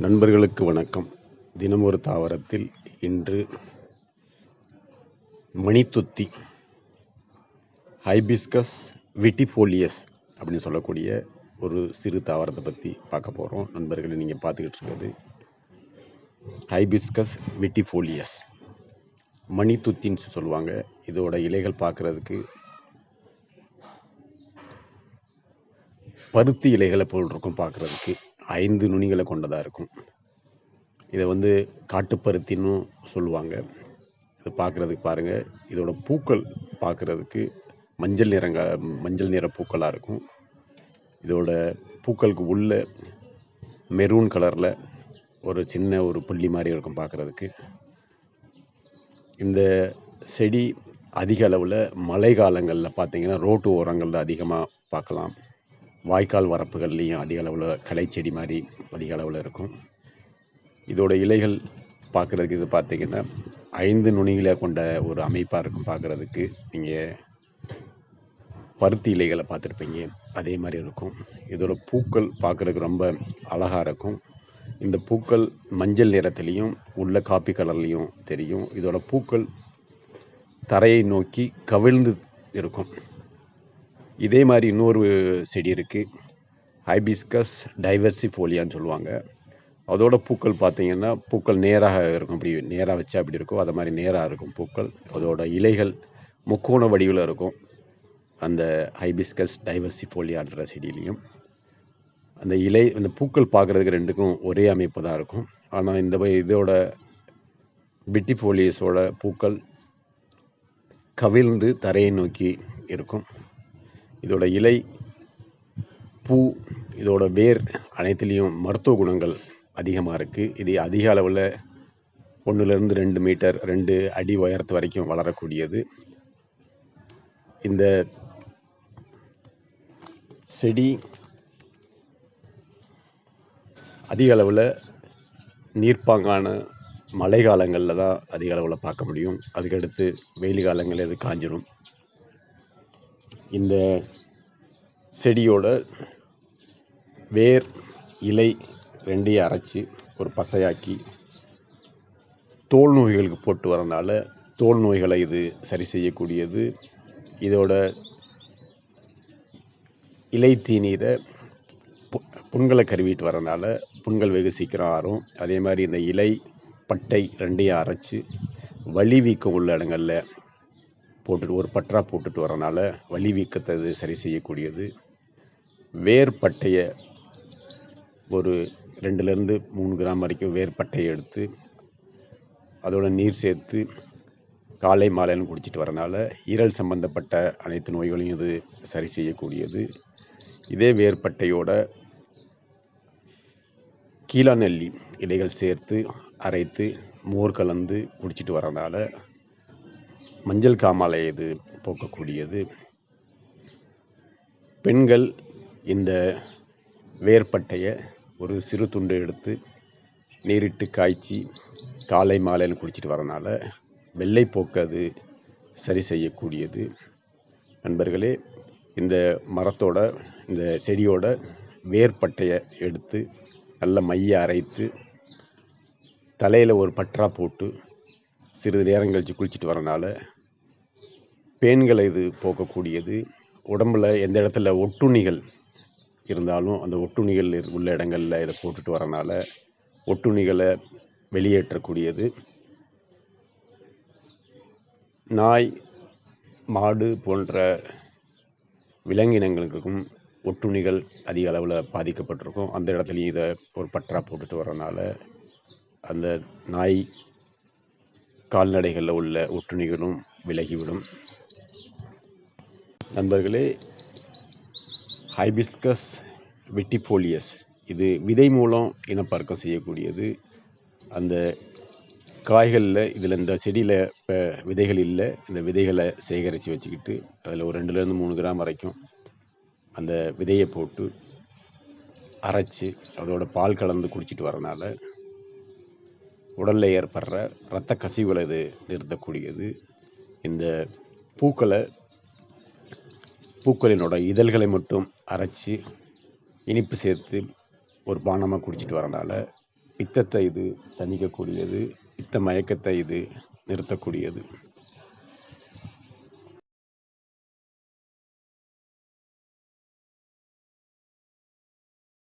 நண்பர்களுக்கு வணக்கம். தினம் ஒரு தாவரத்தில் இன்று மணித்துத்தி ஹைபிஸ்கஸ் விட்டிஃபோலியஸ் அப்படின்னு சொல்லக்கூடிய ஒரு சிறு தாவரத்தை பற்றி பார்க்க போகிறோம். நண்பர்களை நீங்கள் பார்த்துக்கிட்டு இருக்கிறது ஹைபிஸ்கஸ் விட்டிஃபோலியஸ், மணித்துத்தின்னு சொல்லுவாங்க. இதோட இலைகள் பார்க்குறதுக்கு பருத்தி இலைகளை போல் இருக்கும். பார்க்குறதுக்கு 5 நுனிகளை கொண்டதாக இருக்கும். இதை காட்டுப்பருத்தின்னு சொல்லுவாங்க. இது பார்க்குறதுக்கு பாருங்கள், இதோட பூக்கள் பார்க்குறதுக்கு மஞ்சள் நிற பூக்களாக இருக்கும். இதோட பூக்களுக்கு உள்ள மெரூன் கலரில் ஒரு சின்ன ஒரு புள்ளி மாதிரி இருக்கும் பார்க்குறதுக்கு. இந்த செடி அதிக அளவில் மழை காலங்களில் பார்த்தீங்கன்னா ரோட்டு ஓரங்களில் அதிகமாக பார்க்கலாம். வாய்க்கால் வரப்புகள்லேயும் அதிக அளவில் களை செடி மாதிரி அதிக அளவில் இருக்கும். இதோட இலைகள் பார்க்குறதுக்கு இது பார்த்திங்கன்னா 5 நுனிகளை கொண்ட ஒரு அமைப்பாக இருக்கும். பார்க்குறதுக்கு நீங்கள் பருத்தி இலைகளை பார்த்துருப்பீங்க, அதே மாதிரி இருக்கும். இதோட பூக்கள் பார்க்குறதுக்கு ரொம்ப அழகாக இருக்கும். இந்த பூக்கள் மஞ்சள் நிறத்துலேயும் உள்ள காப்பி கலர்லேயும் தெரியும். இதோட பூக்கள் தரையை நோக்கி கவிழ்ந்து இருக்கும். இதே மாதிரி இன்னொரு செடி இருக்குது, ஹைபிஸ்கஸ் டைவர்சிஃபோலியான்னு சொல்லுவாங்க. அதோட பூக்கள் பார்த்திங்கன்னா பூக்கள் நேராக இருக்கும். அப்படி நேராக வச்சா அப்படி இருக்கும், அதை மாதிரி நேராக இருக்கும் பூக்கள். அதோட இலைகள் முக்கோண வடிவில் இருக்கும். அந்த ஹைபிஸ்கஸ் டைவர்சிஃபோலியான்ற செடியிலையும் அந்த பூக்கள் பார்க்குறதுக்கு ரெண்டுக்கும் ஒரே அமைப்பு தான் இருக்கும். ஆனால் இதோட விட்டிஃபோலியஸோட பூக்கள் கவிழ்ந்து தரையை நோக்கி இருக்கும். இதோட இலை, பூ, இதோட வேர் அனைத்துலேயும் மருத்துவ குணங்கள் அதிகமாக இருக்குது. இது அதிக அளவில் 1லேருந்து 2 மீட்டர் 2 அடி உயரத்து வரைக்கும் வளரக்கூடியது. இந்த செடி அதிக அளவில் நீர்ப்பாங்கான மழை காலங்களில் தான் அதிக அளவில் பார்க்க முடியும். அதுக்கடுத்து வெயில் காலங்களில் இது காஞ்சிரும். இந்த செடியோட வேர், இலை ரெண்டையும் அரைச்சி ஒரு பசையாக்கி தோல் நோய்களுக்கு போட்டு வரனால தோல் நோய்களை இது சரி செய்யக்கூடியது. இதோட இலை தீநீரை புண்களை கருவிட்டு வரனால புண்கள் வெகு சீக்கிரம் ஆறும். அதே மாதிரி இந்த இலை, பட்டை ரெண்டையும் அரைச்சி வலி வீக்கம் உள்ள இடங்களில் போட்டுட்டு ஒரு பற்றா போட்டுட்டு வரனால வலி வீக்கத்தை இது சரி செய்யக்கூடியது. வேர்பட்டையை ஒரு 2லேருந்து 3 கிராம் வரைக்கும் வேர்பட்டையை எடுத்து அதோட நீர் சேர்த்து காலை மாலைன்னு குடிச்சிட்டு வரனால ஈரல் சம்பந்தப்பட்ட அனைத்து நோய்களையும் இது சரி செய்யக்கூடியது. இதே வேர்பட்டையோட கீழாநெல்லி இலைகள் சேர்த்து அரைத்து மோர் கலந்து குடிச்சிட்டு வரனால மஞ்சள் காமாலை இது போக்கக்கூடியது. பெண்கள் இந்த வேர்பட்டையை ஒரு சிறு துண்டு எடுத்து நீரிட்டு காய்ச்சி காலை மாலைன்னு குடிச்சிட்டு வரனால வெள்ளை போக்கு அது சரி செய்யக்கூடியது. நண்பர்களே, இந்த செடியோட வேர்பட்டையை எடுத்து நல்ல மைய அரைத்து தலையில் ஒரு பற்றா போட்டு சிறிது நேரம் கழித்து குளிச்சுட்டு வரனால பேன்களை இது போக்கக்கூடியது. உடம்பில் எந்த இடத்துல ஒட்டுண்ணிகள் இருந்தாலும் அந்த ஒட்டுண்ணிகள் உள்ள இடங்களில் இதை போட்டுட்டு வரனால ஒட்டுண்ணிகளை வெளியேற்றக்கூடியது. நாய், மாடு போன்ற விலங்கினங்களுக்கும் ஒட்டுண்ணிகள் அதிக அளவில் பாதிக்கப்பட்டிருக்கும். அந்த இடத்துலையும் இதை ஒரு பற்றா போட்டுட்டு வரனால அந்த நாய் கால்நடைகளில் உள்ள ஒட்டுண்ணிகளும் விலகிவிடும். நண்பர்களே, ஹைபிஸ்கஸ் விட்டிஃபோலியஸ் இது விதை மூலம் இனப்பெருக்கம் செய்யக்கூடியது. அந்த காய்களில் இந்த செடியில் இப்போ விதைகள் இல்லை, இந்த விதைகளை சேகரித்து வச்சுக்கிட்டு அதில் ஒரு 2லேருந்து 3 கிராம் வரைக்கும் அந்த விதையை போட்டு அரைச்சி அதோட பால் கலந்து குடிச்சிட்டு வரனால உடலில் ஏற்படுற இரத்த கசிவுகளை இது நிறுத்தக்கூடியது. இந்த பூக்களினோட இதழ்களை மட்டும் அரைச்சி இனிப்பு சேர்த்து ஒரு பானமாக குடிச்சிட்டு வரனால பித்தத்தை இது தணிக்கக்கூடியது, பித்த மயக்கத்தை இது நிறுத்தக்கூடியது.